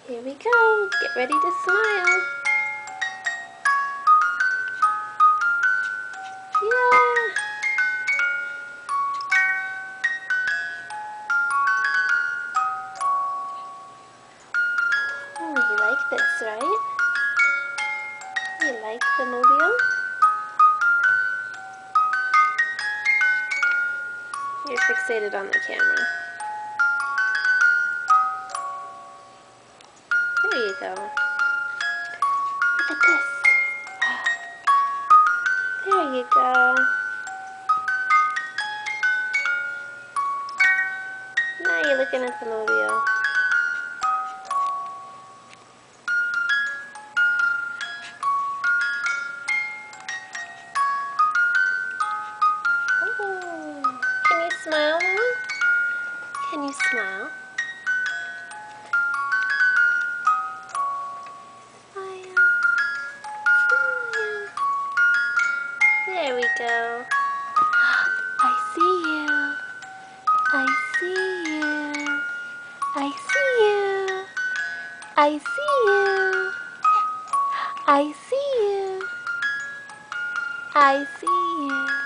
Here we go. Get ready to smile. Yeah. Oh, you like this, right? You like the mobile? You're fixated on the camera. There you go. Look at this. There you go. Now you're looking at the mobile. Oh, can you smile now? Can you smile? Smile. Smile. There we go. I see you. I see you. I see you. I see you. I see you. I see you.